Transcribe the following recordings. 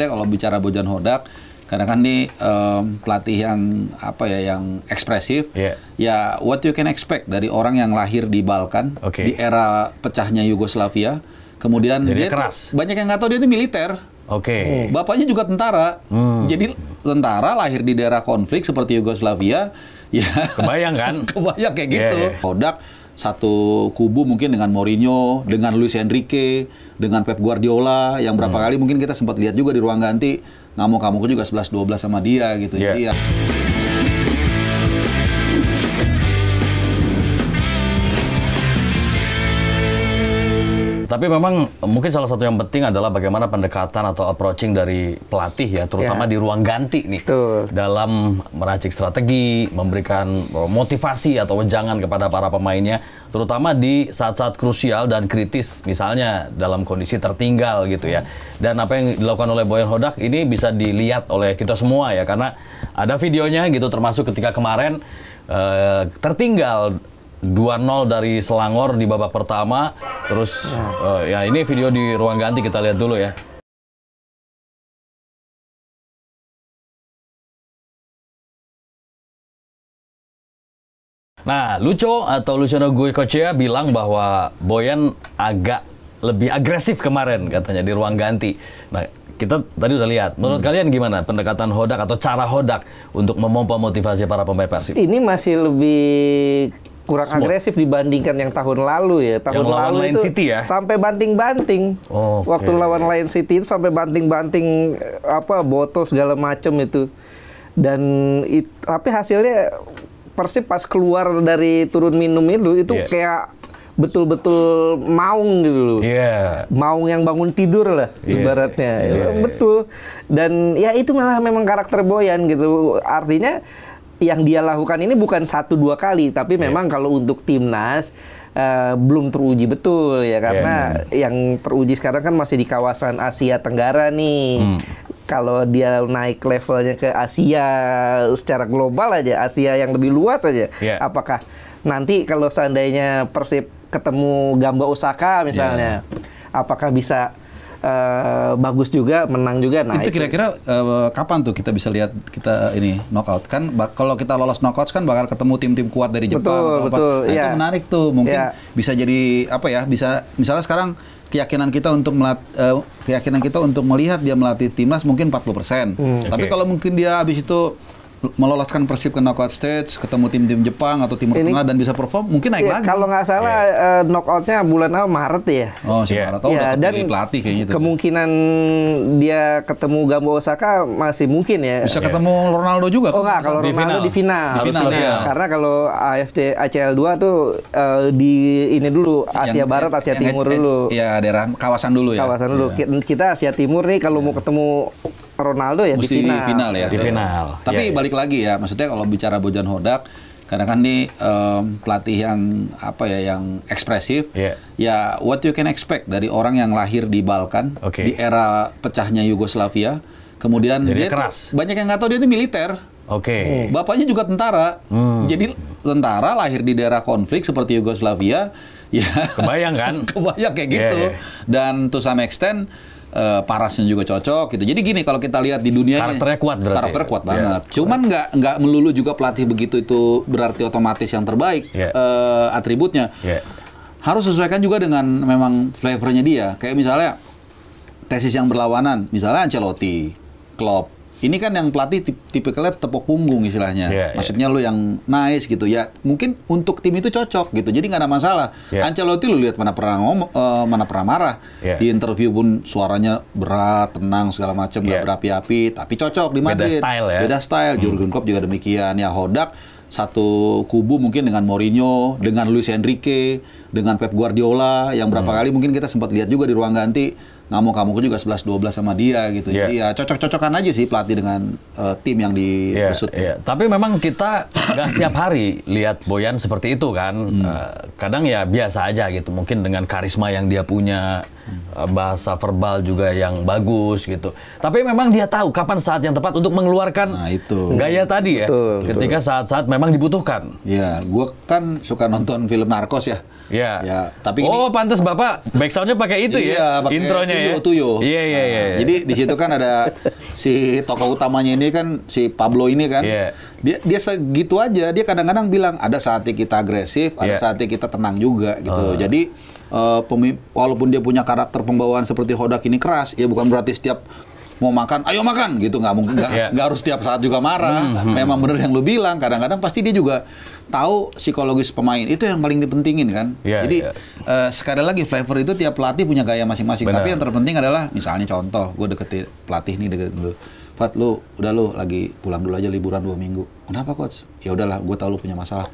Maksudnya kalau bicara Bojan Hodak, karena kan ini pelatih yang yang ekspresif. Ya what you can expect dari orang yang lahir di Balkan di era pecahnya Yugoslavia. Kemudian dia keras. Banyak yang nggak tahu dia itu militer. Bapaknya juga tentara. Jadi tentara lahir di daerah konflik seperti Yugoslavia. Ya kebayang kan? Kebayang kayak gitu. Hodak satu kubu mungkin dengan Mourinho, dengan Luis Enrique, dengan Pep Guardiola, yang berapa kali mungkin kita sempat lihat juga di ruang ganti, ngamuk-ngamuk juga 11-12 sama dia gitu. Jadi ya. Tapi memang mungkin salah satu yang penting adalah bagaimana pendekatan atau approaching dari pelatih ya, terutama di ruang ganti nih. Dalam meracik strategi, memberikan motivasi atau wejangan kepada para pemainnya, terutama di saat-saat krusial dan kritis, misalnya dalam kondisi tertinggal gitu ya. Dan apa yang dilakukan oleh Bojan Hodak ini bisa dilihat oleh kita semua ya, karena ada videonya gitu, termasuk ketika kemarin tertinggal 2-0 dari Selangor di babak pertama. Terus ya ini video di ruang ganti, kita lihat dulu ya. Nah, Luciano Goicoechea bilang bahwa Bojan agak lebih agresif kemarin katanya di ruang ganti. Nah, kita tadi udah lihat. Menurut kalian gimana pendekatan Hodak atau cara Hodak untuk memompa motivasi para pemain Persib? Ini masih lebih kurang agresif dibandingkan yang tahun lalu ya. Tahun lalu itu City ya? Sampai banting-banting. Waktu lawan Lion City itu sampai banting-banting botol segala macam itu. Dan tapi hasilnya Persib pas keluar dari turun minum itu kayak betul-betul maung gitu loh. Maung yang bangun tidur lah ibaratnya. Betul. Dan ya itu malah memang karakter Bojan gitu. Artinya yang dia lakukan ini bukan 1-2 kali, tapi memang kalau untuk timnas belum teruji betul ya, karena yang teruji sekarang kan masih di kawasan Asia Tenggara nih. Kalau dia naik levelnya ke Asia secara global aja, Asia yang lebih luas aja, apakah nanti kalau seandainya Persib ketemu Gamba Osaka misalnya, apakah bisa bagus juga, menang juga? Nah, itu kira-kira kapan tuh kita bisa lihat kita ini knockout? Kan kalau kita lolos knockout kan bakal ketemu tim-tim kuat dari Jepang. Betul. Nah, itu menarik tuh. Mungkin bisa jadi bisa misalnya sekarang keyakinan kita untuk melihat dia melatih timnas mungkin 40%. Tapi kalau mungkin dia habis itu meloloskan Persib ke knockout stage, ketemu tim-tim Jepang atau Timur Tengah dan bisa perform, mungkin naik lagi. Kalau nggak salah knockoutnya bulan Maret ya. Maret. Udah dan pelatih kayaknya itu. Kemungkinan dia ketemu Gamba Osaka masih mungkin ya. Bisa ketemu Ronaldo juga. Enggak, kalau Ronaldo di final. Karena kalau AFC ACL 2 tuh di ini dulu, Asia Barat, Asia Timur dulu. Ya, daerah kawasan dulu ya. Kawasan dulu. Kita Asia Timur nih, kalau mau ketemu Ronaldo ya mesti di final ya. Di final. Tapi balik lagi ya, maksudnya kalau bicara Bojan Hodak, karena kan ini pelatih yang yang ekspresif. Ya what you can expect dari orang yang lahir di Balkan di era pecahnya Yugoslavia. Kemudian dia keras. Banyak yang nggak tahu dia itu militer. Bapaknya juga tentara. Jadi tentara lahir di daerah konflik seperti Yugoslavia. Ya kebayang kan? Kebayang kayak gitu. Dan to some extent parasnya juga cocok gitu. Jadi gini, kalau kita lihat di dunia karakternya kuat berarti. Karakternya kuat banget. Cuman nggak melulu juga pelatih begitu itu berarti otomatis yang terbaik atributnya. Harus sesuaikan juga dengan memang flavornya dia. Kayak misalnya tesis yang berlawanan, misalnya Ancelotti, Klopp. Ini kan yang pelatih tipikalnya tepuk punggung istilahnya. Maksudnya lu yang nice gitu ya. Mungkin untuk tim itu cocok gitu. Jadi nggak ada masalah. Ancelotti lu lihat mana pernah marah. Di interview pun suaranya berat, tenang segala macam, nggak berapi-api. Tapi cocok di Madrid. Beda style. Jurgen Klopp juga demikian. Ya Hodak satu kubu mungkin dengan Mourinho, dengan Luis Enrique, dengan Pep Guardiola, yang berapa kali mungkin kita sempat lihat juga di ruang ganti, ngamuk-ngamuk juga 11-12 sama dia gitu. Jadi ya cocok-cocokan aja sih pelatih dengan tim yang dibesut. Tapi memang kita nggak setiap hari lihat Bojan seperti itu kan. Kadang ya biasa aja gitu. Mungkin dengan karisma yang dia punya, bahasa verbal juga yang bagus gitu. Tapi memang dia tahu kapan saat yang tepat untuk mengeluarkan gaya tadi ya. Ketika saat-saat memang dibutuhkan. Iya, gue kan suka nonton film Narcos ya. Iya. Ya, tapi pantas Bapak backsoundnya pakai itu ya, pakai intronya Tuyo. Iya. Jadi di situ kan ada si tokoh utamanya ini kan si Pablo ini kan. Dia segitu aja, dia kadang-kadang bilang ada saatnya kita agresif, ada saatnya kita tenang juga gitu. Jadi walaupun dia punya karakter pembawaan seperti Hodak ini keras, ya bukan berarti setiap mau makan, ayo makan gitu, nggak mungkin, nggak harus setiap saat juga marah. Memang bener yang lu bilang, kadang-kadang pasti dia juga tahu psikologis pemain, itu yang paling dipentingin kan. Jadi sekali lagi flavor itu tiap pelatih punya gaya masing-masing. Tapi yang terpenting adalah misalnya contoh, gue deketin pelatih nih dulu. Fat, lu lagi pulang dulu aja liburan 2 minggu. Kenapa coach? Ya udahlah, gue tahu lu punya masalah.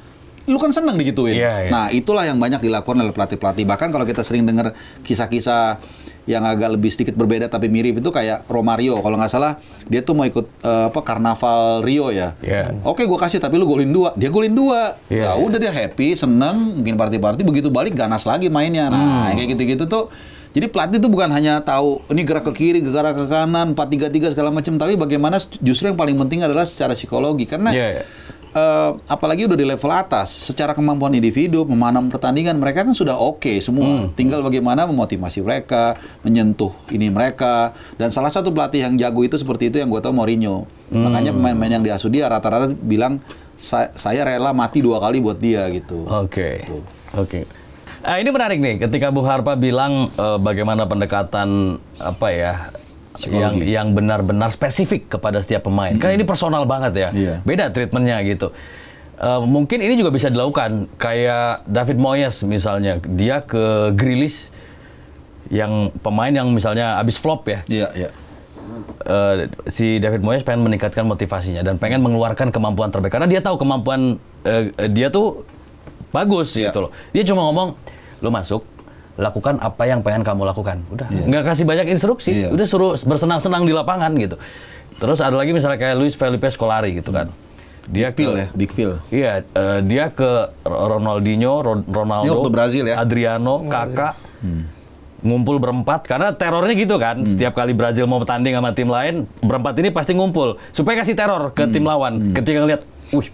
Lu kan seneng digituin. Nah, itulah yang banyak dilakukan oleh pelatih-pelatih. Bahkan kalau kita sering dengar kisah-kisah yang agak lebih sedikit berbeda tapi mirip itu kayak Romario. Kalau nggak salah, dia tuh mau ikut Karnaval Rio ya. Oke, gue kasih tapi lu golin 2. Dia golin 2. Ya udah dia happy, seneng, mungkin party-party, begitu balik ganas lagi mainnya. Nah, kayak gitu-gitu tuh. Jadi pelatih itu bukan hanya tahu ini gerak ke kiri, gerak ke kanan, 4-3-3 segala macam, tapi bagaimana justru yang paling penting adalah secara psikologi. Karena apalagi udah di level atas, secara kemampuan individu, memanam pertandingan, mereka kan sudah oke semua. Tinggal bagaimana memotivasi mereka, menyentuh ini mereka. Dan salah satu pelatih yang jago itu seperti itu yang gue tahu Mourinho. Makanya pemain-pemain yang diasuh dia rata-rata bilang, saya rela mati 2 kali buat dia gitu. Oke. Ini menarik nih, ketika Bung Harpa bilang bagaimana pendekatan yang benar-benar spesifik kepada setiap pemain. Kan ini personal banget ya, beda treatmentnya gitu. Mungkin ini juga bisa dilakukan, kayak David Moyes misalnya, dia ke Grealish, yang pemain yang misalnya abis flop ya. Si David Moyes pengen meningkatkan motivasinya dan pengen mengeluarkan kemampuan terbaik, karena dia tahu kemampuan dia tuh bagus gitu loh. Dia cuma ngomong, lo masuk, lakukan apa yang pengen kamu lakukan. Udah, nggak kasih banyak instruksi, udah suruh bersenang-senang di lapangan gitu. Terus ada lagi misalnya kayak Luis Felipe Scolari gitu kan. Dia Big Phil. Iya, dia ke Ronaldinho, Ronaldo, Brazil ya. Adriano, Kakak. Ngumpul berempat, karena terornya gitu kan. Setiap kali Brazil mau bertanding sama tim lain, berempat ini pasti ngumpul supaya kasih teror ke tim lawan. Ketika ngeliat,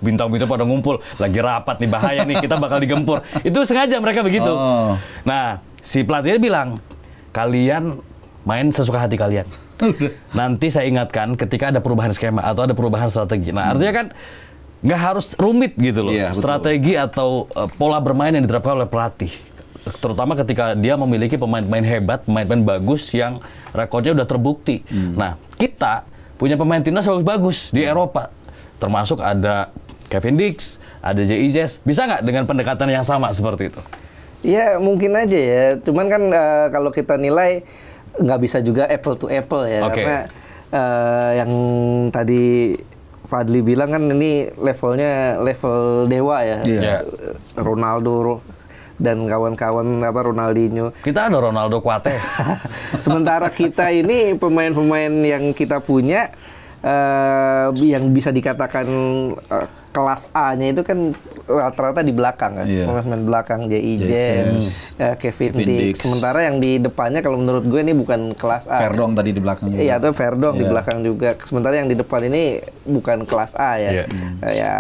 bintang-bintang pada ngumpul, lagi rapat nih, bahaya nih, kita bakal digempur. Itu sengaja mereka begitu. Nah, si pelatihnya bilang, kalian main sesuka hati kalian. Nanti saya ingatkan ketika ada perubahan skema atau ada perubahan strategi. Nah, artinya kan nggak harus rumit gitu loh. Strategi atau pola bermain yang diterapkan oleh pelatih. Terutama ketika dia memiliki pemain-pemain hebat, pemain-pemain bagus yang rekornya udah terbukti. Nah, kita punya pemain timnas bagus-bagus di Eropa. Termasuk ada Kevin Dix, ada JIJS. Bisa nggak dengan pendekatan yang sama seperti itu? Ya, mungkin aja ya. Cuman kan kalau kita nilai, nggak bisa juga apple to apple ya. Karena yang tadi Fadli bilang kan ini levelnya level dewa ya. Ronaldo dan kawan-kawan Ronaldinho. Kita ada Ronaldo Kuate. Sementara kita ini pemain-pemain yang kita punya yang bisa dikatakan kelas A-nya itu kan rata-rata di belakang kan. Pemain belakang, JIJS, Kevin Dix. Sementara yang di depannya kalau menurut gue ini bukan kelas A. Verdong tadi di belakang juga. Iya, itu Verdong di belakang juga. Sementara yang di depan ini bukan kelas A ya. Ya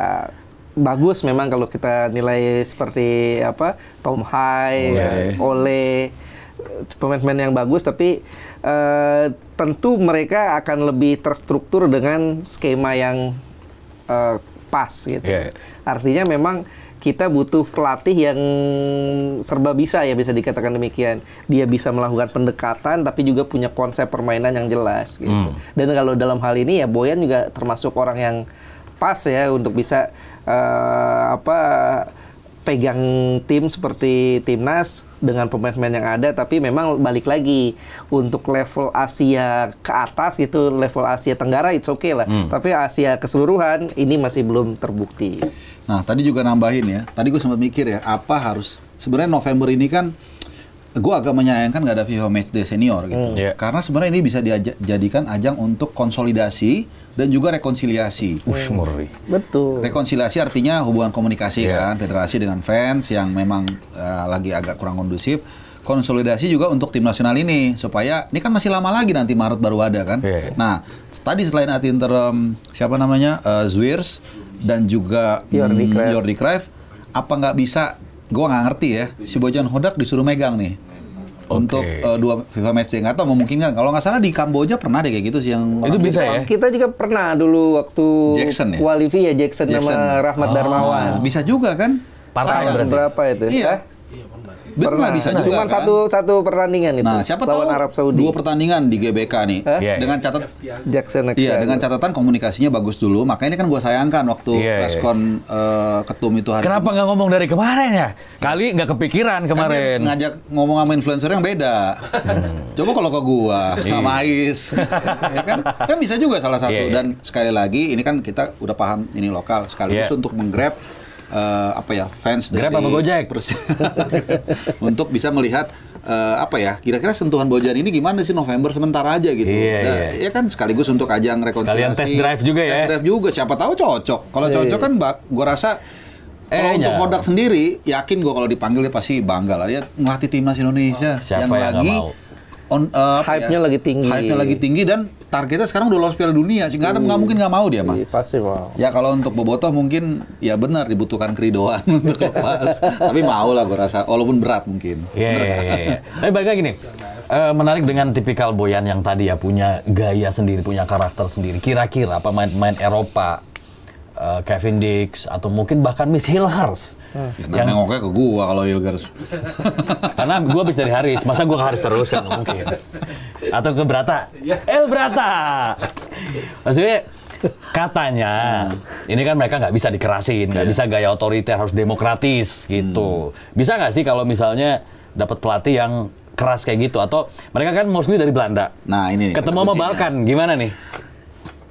bagus memang kalau kita nilai seperti Tom Hai, Ole, pemain-pemain yang bagus, tapi tentu mereka akan lebih terstruktur dengan skema yang pas gitu. Artinya memang kita butuh pelatih yang serba bisa ya, bisa dikatakan demikian. Dia bisa melakukan pendekatan tapi juga punya konsep permainan yang jelas gitu. Dan kalau dalam hal ini ya Boyan juga termasuk orang yang pas ya untuk bisa pegang tim seperti timnas dengan pemain-pemain yang ada, tapi memang balik lagi untuk level Asia ke atas gitu, level Asia Tenggara it's okay lah. Tapi Asia keseluruhan ini masih belum terbukti. Nah, tadi juga nambahin ya. Tadi gue sempat mikir ya, sebenarnya November ini kan gue agak menyayangkan nggak ada FIFA Matchday Senior gitu. Karena sebenarnya ini bisa dijadikan ajang untuk konsolidasi dan juga rekonsiliasi. Betul. Rekonsiliasi artinya hubungan komunikasi kan, federasi dengan fans yang memang lagi agak kurang kondusif. konsolidasi juga untuk tim nasional ini supaya ini kan masih lama lagi nanti Maret baru ada kan. Nah, tadi selain ad interim siapa namanya Zwiers dan juga Jordi Cruijff, apa nggak bisa? Gue nggak ngerti ya, si Bojan Hodak disuruh megang nih untuk 2 FIFA Matchday. Nggak tahu memungkinkan. Kalau nggak salah di Kamboja pernah deh kayak gitu sih yang itu bisa ya. Kita juga pernah dulu waktu Jackson, Jackson sama Rahmat Darmawan. Bisa juga kan? Partai berapa itu? Iya. Pernah bisa juga cuma kan? satu pertandingan itu. Nah, siapa tahu Arab Saudi. 2 pertandingan di GBK nih. Dengan Jackson. Iya, dengan catatan komunikasinya bagus dulu. Makanya ini kan gue sayangkan waktu preskon ketum itu hari. Kenapa nggak ngomong dari kemarin ya? Kali nggak kepikiran kemarin. Kan ngajak ngomong sama influencer yang beda. Coba kalau ke gua sama Ais. Ya kan bisa juga salah satu. Dan sekali lagi ini kan kita udah paham ini lokal sekaligus untuk menggrab fans Grab dari apa Gojek untuk bisa melihat kira-kira sentuhan Bojan ini gimana sih November sementara aja gitu. Ya kan sekaligus untuk ajang rekonsiliasi. Sekalian test drive juga ya. Test drive juga, siapa tahu cocok. Kalau cocok kan gua rasa kalau untuk Hodak sendiri yakin gua kalau dipanggil dia pasti bangga lah. Dia ngelatih timnas Indonesia yang lagi hype-nya lagi tinggi. Hype-nya lagi tinggi dan targetnya sekarang udah lolos Piala Dunia sih. Nggak mungkin nggak mau dia mah. Pasti mau. Ya kalau untuk Bobotoh mungkin ya benar dibutuhkan keridoan untuk lepas. Tapi mau lah gue rasa walaupun berat mungkin. Iya. Tapi balik lagi nih. Menarik dengan tipikal Boyan yang tadi ya punya gaya sendiri, punya karakter sendiri. Kira-kira pemain-pemain Eropa Kevin Dix atau mungkin bahkan Miss Hilgers yang nengoknya ke gua kalau Hilgers. Karena gua habis dari Haris, masa gua ke Haris terus kan mungkin. Atau ke Brata. El Brata. Maksudnya katanya ini kan mereka nggak bisa dikerasin, nggak bisa gaya otoriter, harus demokratis gitu. Bisa nggak sih kalau misalnya dapat pelatih yang keras kayak gitu atau mereka kan mostly dari Belanda. Nah, ini ketemu sama Balkan gimana nih?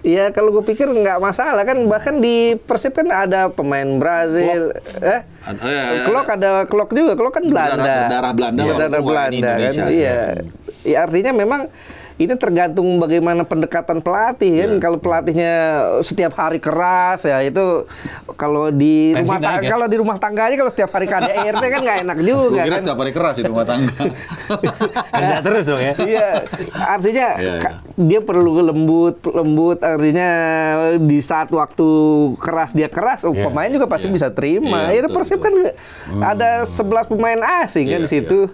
Iya, kalau gue pikir nggak masalah kan, bahkan di Persib kan ada pemain Brazil, Klok juga, Klok kan Belanda, darah Belanda, kan, iya. Ya, artinya memang ini tergantung bagaimana pendekatan pelatih kan. Kalau pelatihnya setiap hari keras ya itu kalau di rumah tangga, kalau di rumah tangganya kalau setiap hari KDRT kan nggak enak juga. Kira kan? Setiap hari keras di rumah tangga. Kerja terus dong ya. Iya, artinya dia perlu lembut. Artinya di saat waktu keras dia keras, pemain juga pasti bisa terima. Ya Persib kan ada 11 pemain asing kan di situ.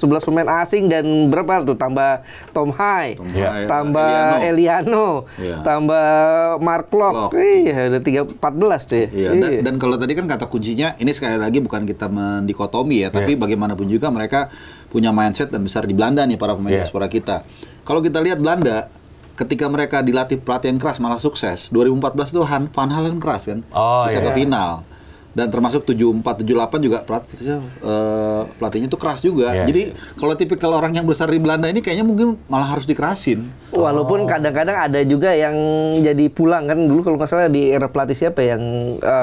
11 pemain asing dan berapa tuh tambah Tom Hai, tambah Eliano, tambah Mark Klok. Iya, ada 14 tuh ya. Dan kalau tadi kan kata kuncinya ini sekali lagi bukan kita mendikotomi ya, tapi bagaimanapun juga mereka punya mindset dan besar di Belanda nih para pemain diaspora kita. Kalau kita lihat Belanda ketika mereka dilatih pelatih yang keras malah sukses. 2014 itu Van Halen keras kan, bisa ke final. Dan termasuk 74, 78 juga pelatihnya itu keras juga. Jadi kalau tipikal orang yang besar di Belanda ini kayaknya mungkin malah harus dikerasin. Walaupun kadang-kadang ada juga yang jadi pulang kan. Dulu kalau nggak salah di era pelatih siapa yang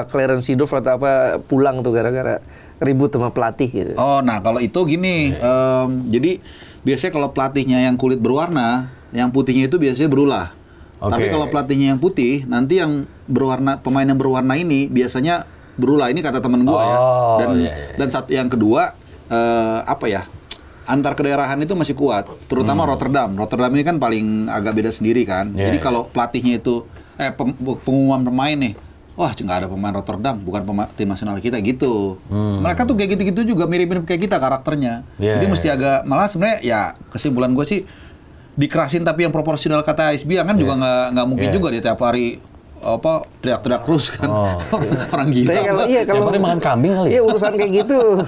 Clarence Seedorf atau apa pulang tuh gara-gara ribut sama pelatih gitu. Oh, nah kalau itu gini. Jadi biasanya kalau pelatihnya yang kulit berwarna, yang putihnya itu biasanya berulah. Tapi kalau pelatihnya yang putih, nanti yang berwarna, pemain yang berwarna ini biasanya berulah. Ini kata temen gue ya. Dan yang kedua antar kedaerahan itu masih kuat, terutama Rotterdam. Rotterdam ini kan paling agak beda sendiri kan. Jadi kalau pelatihnya itu pengumuman pemain nih, wah nggak ada pemain Rotterdam, bukan tim nasional kita gitu. Mereka tuh kayak gitu-gitu juga mirip-mirip kayak kita karakternya. Jadi mesti agak malah sebenarnya ya kesimpulan gue sih dikerasin tapi yang proporsional kata Ais bilang kan juga nggak mungkin juga dia tiap hari teriak-teriak terus kan. Orang gila. Kalau makan kambing kali. Iya, urusan kayak gitu.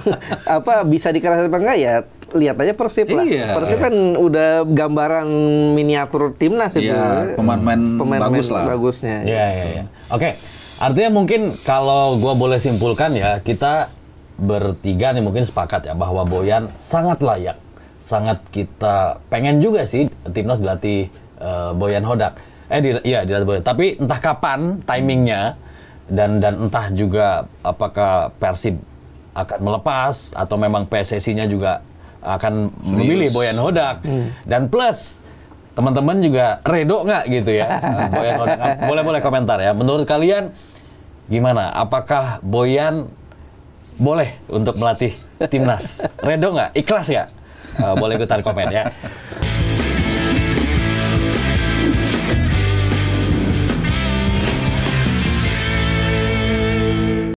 Bisa dikerasin apa enggak ya? Lihat aja Persib lah. Persib kan udah gambaran miniatur timnas itu. Pemain bagus lah. Bagusnya. Iya. Oke. Artinya mungkin kalau gua boleh simpulkan ya, kita bertiga nih mungkin sepakat ya bahwa Boyan sangat layak. Sangat kita pengen juga sih timnas dilatih Boyan Hodak. Dilatih Boyan. Tapi entah kapan timingnya dan entah juga apakah Persib akan melepas atau memang PSSI-nya juga akan memilih Boyan Hodak. Dan plus teman-teman juga redo nggak gitu ya Boyan Hodak. Boleh komentar ya. Menurut kalian gimana? Apakah Boyan boleh untuk melatih timnas? Redo nggak? Ikhlas nggak? boleh ikutan komen ya.